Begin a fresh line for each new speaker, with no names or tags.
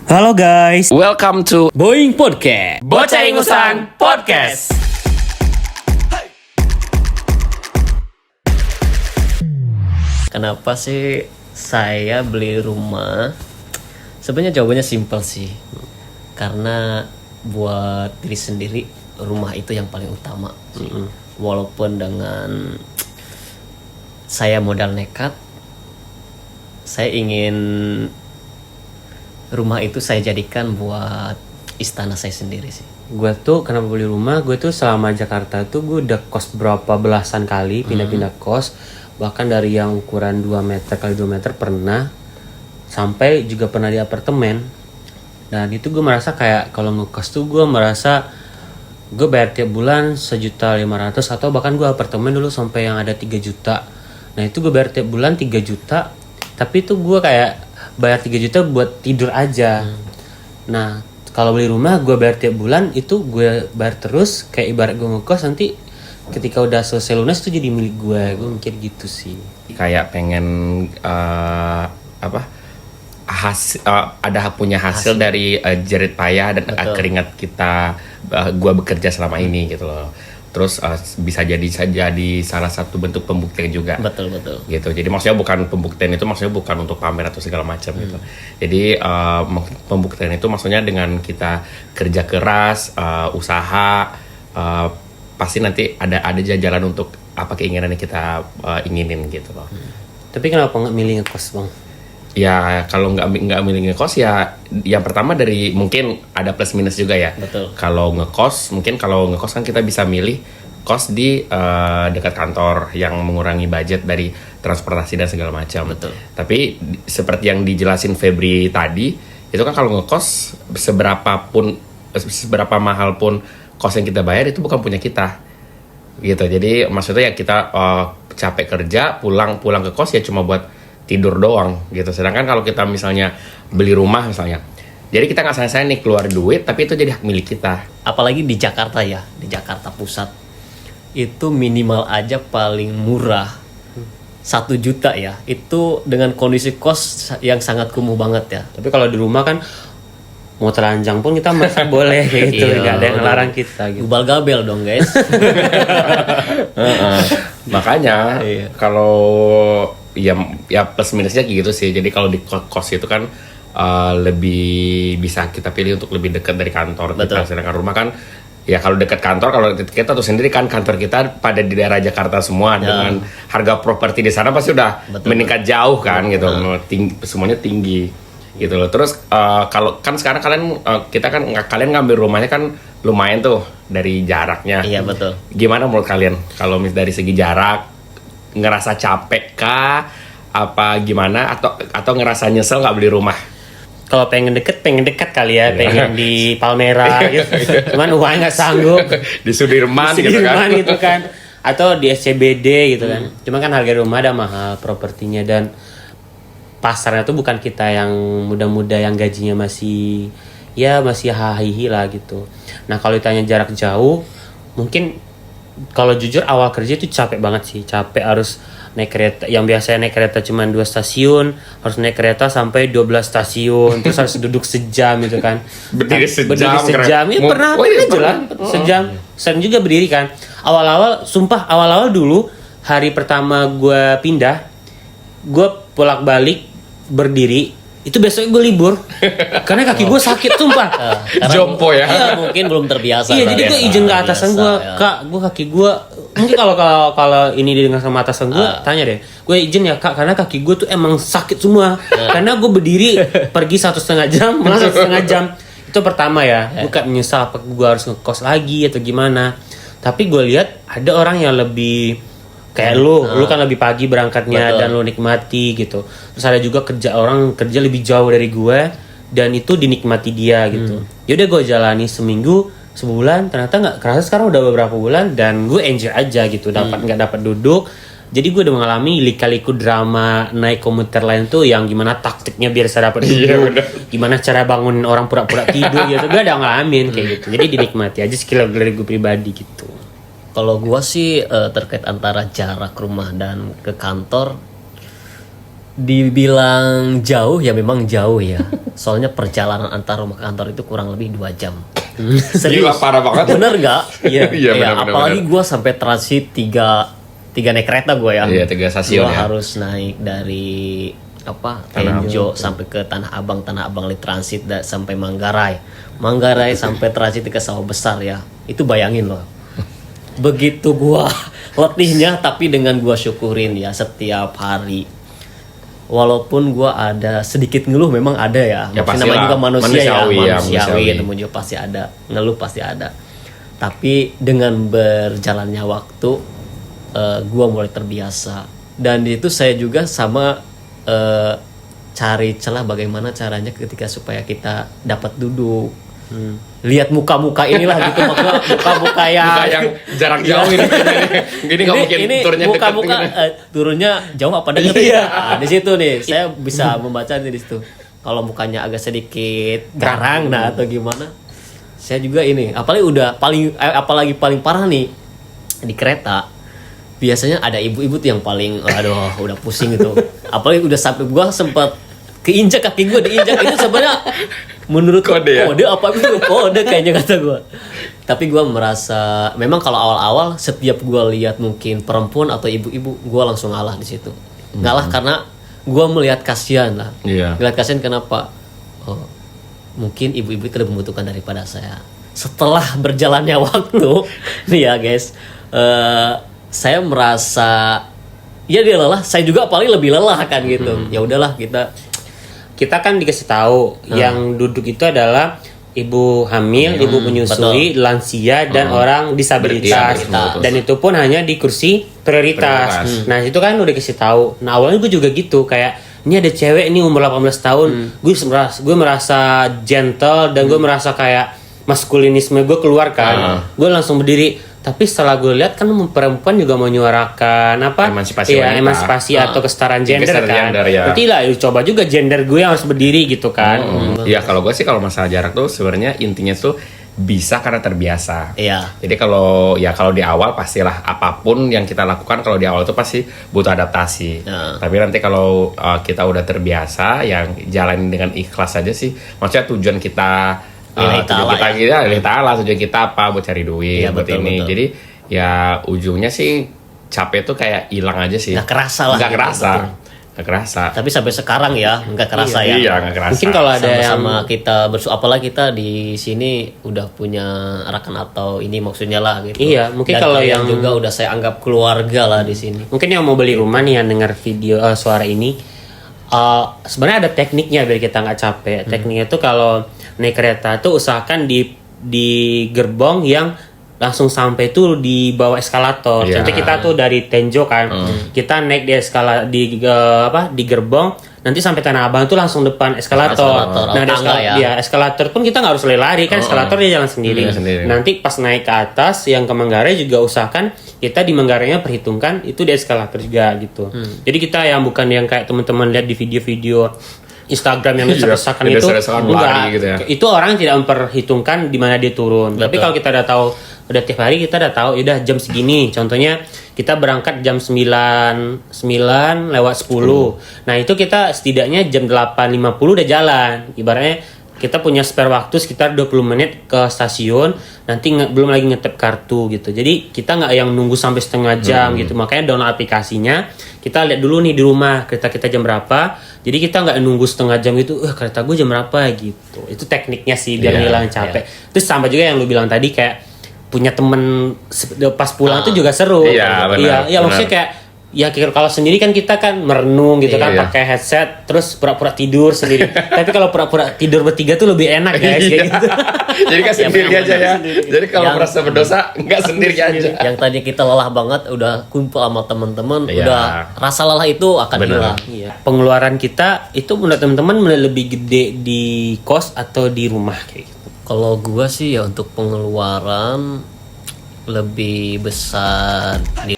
Halo guys,
Welcome to
Boeing Podcast.
Bocah Ingusan Podcast.
Kenapa sih saya beli rumah? Sebenarnya jawabannya simpel sih. Karena buat diri sendiri rumah itu yang paling utama sih. Walaupun dengan saya modal nekat, saya ingin rumah itu saya jadikan buat istana saya sendiri sih.
Gue tuh kenapa beli rumah? Gue tuh selama Jakarta tuh gue udah kos berapa belasan kali pindah-pindah kos. Bahkan dari yang ukuran 2 meter kali 2 meter pernah, sampai juga pernah di apartemen. Dan itu gue merasa kayak kalau ngekos tuh gue merasa gue bayar tiap bulan 1.500.000, atau bahkan gue apartemen dulu sampai yang ada 3 juta. Nah itu gue bayar tiap bulan 3 juta, tapi itu gue kayak bayar 3 juta buat tidur aja. Nah kalau beli rumah gue bayar tiap bulan, itu gue bayar terus, kayak ibarat gue ngekos, nanti ketika udah selesai lunas itu jadi milik gue mikir gitu sih.
Kayak pengen ada punya hasil dari jerit payah dan keringat kita, gua bekerja selama ini gitu loh. Terus bisa jadi salah satu bentuk pembuktian juga.
Betul.
Gitu. Jadi maksudnya bukan pembuktian itu maksudnya bukan untuk pamer atau segala macam gitu. Jadi pembuktian itu maksudnya dengan kita kerja keras, usaha, pasti nanti ada jalan untuk apa keinginan yang kita inginin gitu loh.
Tapi kenapa nggak milih ngekos bang?
Ya kalau nggak milih ngekos ya yang pertama dari mungkin ada plus minus juga ya.
Betul.
Kalau ngekos kan kita bisa milih kos di dekat kantor yang mengurangi budget dari transportasi dan segala macam.
Betul.
Tapi seperti yang dijelasin Febri tadi, itu kan kalau ngekos seberapa mahal pun kos yang kita bayar itu bukan punya kita. Gitu. Jadi maksudnya ya kita capek kerja, pulang ke kos ya cuma buat tidur doang gitu. Sedangkan kalau kita misalnya beli rumah misalnya, jadi kita nggak sayang-sayang nih keluar duit, tapi itu jadi hak milik kita.
Apalagi di Jakarta ya, di Jakarta Pusat itu minimal aja paling murah 1 juta ya. Itu dengan kondisi kos yang sangat kumuh banget ya.
Tapi kalau di rumah kan mau telanjang pun kita masih boleh gitu, nggak ada yang ngelarang kita gitu.
Gubal gabel dong guys.
Makanya
Iya.
kalau ya plus minusnya kayak gitu sih. Jadi kalau di kos itu kan lebih bisa kita pilih untuk lebih dekat dari kantor kita. Sedangkan rumah kan ya kalau dekat kantor, kalau kita tuh sendiri kan kantor kita pada di daerah Jakarta semua, dengan harga properti di sana pasti udah meningkat jauh kan gitu. Semuanya tinggi gitu loh. Terus kalau kan sekarang kalian ngambil rumahnya kan lumayan tuh dari jaraknya.
Iya betul.
Gimana menurut kalian kalau dari segi jarak, ngerasa capek kah apa gimana, atau ngerasa nyesel nggak beli rumah?
Kalau pengen dekat kali ya, pengen di Palmera gitu. Cuman uangnya nggak sanggup.
Di Sudirman
gitu kan. Atau di SCBD gitu kan. Cuma kan harga rumah ada mahal, propertinya, dan pasarnya tuh bukan kita yang muda-muda yang gajinya masih hahihi lah gitu. Nah kalau ditanya jarak jauh, mungkin kalau jujur awal kerja itu capek banget sih. Capek harus naik kereta, yang biasanya naik kereta cuma 2 stasiun, harus naik kereta sampai 12 stasiun, terus harus duduk sejam gitu kan.
Berdiri sejam.
Ya pernah jalan sejam. Sering juga berdiri kan. Awal-awal dulu hari pertama gue pindah, gue bolak-balik berdiri, itu besoknya gue libur karena kaki gue sakit sumpah.
Jompo ya.
Iya, mungkin belum terbiasa.
Iya, jadi gue izin ke atasan gue, Kak, gue kaki gue mungkin kalau ini didengar sama atasan gue, tanya deh, gue izin ya Kak, karena kaki gue tuh emang sakit semua. Karena gue berdiri pergi 1,5 jam, malah 1,5 jam. Itu pertama ya, gue kayak menyesal apa gue harus ngekos lagi atau gimana. Tapi gue lihat ada orang yang lebih kayak lu kan lebih pagi berangkatnya. Betul. Dan lu nikmati gitu. Terus ada juga orang kerja lebih jauh dari gue dan itu dinikmati dia gitu. Yaudah gue jalani seminggu, sebulan, ternyata nggak kerasa sekarang udah beberapa bulan dan gue enjoy aja gitu. Nggak dapat duduk. Jadi gue udah mengalami lika-liku drama naik komuter lain tuh, yang gimana taktiknya biar saya dapat duduk, gimana cara bangun orang pura-pura tidur gitu. Gue udah ngalamin kayak gitu. Jadi dinikmati aja skill dari gue pribadi gitu.
Kalau gua sih terkait antara jarak rumah dan ke kantor, Dibilang jauh ya memang jauh ya. Soalnya perjalanan antar rumah ke kantor itu kurang lebih 2 jam.
Gila, parah banget.
Bener nggak?
Iya,
Ya,
bener,
apalagi gue sampai transit tiga naik kereta gue ya.
Iya, 3 stasiun
Gue
ya.
harus naik dari
Tanah
Tenjo sampai ke Tanah Abang lewat transit sampai Manggarai sampai transit ke Sawah Besar ya. Itu bayangin loh. Begitu gue letihnya, tapi dengan gue syukurin ya setiap hari. Walaupun gue ada sedikit ngeluh, memang ada ya.
Ya,
Maksudnya namanya juga manusia
manusiawi.
namanya juga pasti ada ngeluh, pasti ada. Tapi dengan berjalannya waktu, gue mulai terbiasa. Dan itu saya juga sama cari celah bagaimana caranya ketika supaya kita dapat duduk. Lihat muka-muka inilah gitu, maksudnya muka-muka
Muka yang jarak jauh ini. Gini nggak mungkin turunnya dekat.
muka-muka turunnya jauh apa dekat? Nah, di situ nih saya bisa membaca di situ. Kalau mukanya agak sedikit garang atau gimana. Saya juga ini, apalagi paling parah nih di kereta. Biasanya ada ibu-ibu tuh yang paling udah pusing itu. Apalagi udah sampai gua sempat keinjak, kaki gua diinjak. Itu sebenarnya menurut
Kode ya?
apa itu kode kayaknya kata gua. Tapi gua merasa memang kalau awal-awal setiap gua lihat mungkin perempuan atau ibu-ibu, gua langsung ngalah di situ. Ngalah karena gua melihat kasihan lah.
Iya.
Melihat kasihan kenapa? Oh, mungkin ibu-ibu itu lebih membutuhkan daripada saya. Setelah berjalannya waktu, nih ya guys, saya merasa ya dia lelah, saya juga paling lebih lelah kan gitu. Ya udahlah
Kita kan dikasih tahu yang duduk itu adalah ibu hamil, ibu menyusui, lansia dan orang disabilitas. Dan itu pun hanya di kursi prioritas. Nah, itu kan udah kasih tahu. Nah, awalnya gue juga gitu, kayak ini ada cewek ini umur 18 tahun. Gue merasa gentle dan gue merasa kayak maskulinisme gue keluar kan. Gue langsung berdiri. Tapi setelah gue lihat kan perempuan juga menyuarakan emansipasi atau kesetaraan gender kan. Nanti lah coba juga gender gue yang harus berdiri gitu kan.
Iya, kalau gue sih kalau masalah jarak tuh sebenarnya intinya tuh bisa karena terbiasa.
Iya.
Jadi kalau di awal pastilah apapun yang kita lakukan kalau di awal itu pasti butuh adaptasi. Tapi nanti kalau kita udah terbiasa, yang jalanin dengan ikhlas aja sih. Maksudnya tujuan kita tujuan kita apa, buat cari duit,
Iya,
buat
betul,
ini.
betul.
Jadi ya ujungnya sih capek tuh kayak hilang aja sih.
Nggak kerasa lah.
Nggak
gitu,
kerasa.
betul.
Nggak kerasa.
Tapi sampai sekarang ya nggak kerasa ya.
Iya, nggak kerasa.
Mungkin kalau ada
Sama-sama kita apalagi kita di sini udah punya rekan atau ini maksudnya lah gitu.
Iya, mungkin
Dan
kalau
kalian
yang
juga udah saya anggap keluarga lah di sini.
mungkin yang mau beli rumah nih yang dengar video suara ini, sebenarnya ada tekniknya biar kita nggak capek. Tekniknya tuh kalau naik kereta tuh usahakan di gerbong yang langsung sampai tuh di bawah eskalator.
Iya.
Contoh kita tuh dari Tenjo kan, kita naik di gerbong, nanti sampai Tanah Abang tuh langsung depan eskalator. Nah, ada eskalator pun kita nggak harus lari kan, eskalator dia jalan sendiri.
Iya, sendiri.
Nanti pas naik ke atas yang ke Manggarai juga usahakan kita di Manggarainya perhitungkan itu di eskalator juga gitu. Jadi kita yang bukan yang kayak teman-teman lihat di video-video Instagram yang desak-desakan itu enggak,
gitu ya.
itu orang tidak memperhitungkan di mana dia turun. Tapi kalau kita udah tahu, udah tiap hari kita udah tahu, udah jam segini. Contohnya kita berangkat jam 9 lewat 10. Nah, itu kita setidaknya jam 8.50 udah jalan. Ibaratnya kita punya spare waktu sekitar 20 menit ke stasiun, nanti belum lagi ngetep kartu gitu. Jadi kita nggak yang nunggu sampai setengah jam gitu. Makanya download aplikasinya, kita lihat dulu nih di rumah kereta kita jam berapa. Jadi kita nggak nunggu setengah jam gitu, kereta gue jam berapa gitu. Itu tekniknya sih biar ngilangin capek. Terus sama juga yang lu bilang tadi, kayak punya temen pas pulang tuh juga seru.
Iya, benar.
Iya, maksudnya kayak ya kalau sendiri kan kita kan merenung gitu kan, pakai headset terus pura-pura tidur sendiri. Tapi kalau pura-pura tidur bertiga tuh lebih enak guys kayak gitu.
Jadi kan sendiri aja ya. Jadi kalau merasa berdosa nggak sendiri aja.
Yang tadi kita lelah banget udah kumpul sama teman-teman, udah rasa lelah itu akan hilang.
Iya. Pengeluaran kita itu menurut teman-teman lebih gede di kos atau di rumah kayak gitu.
Kalau gua sih ya untuk pengeluaran lebih besar di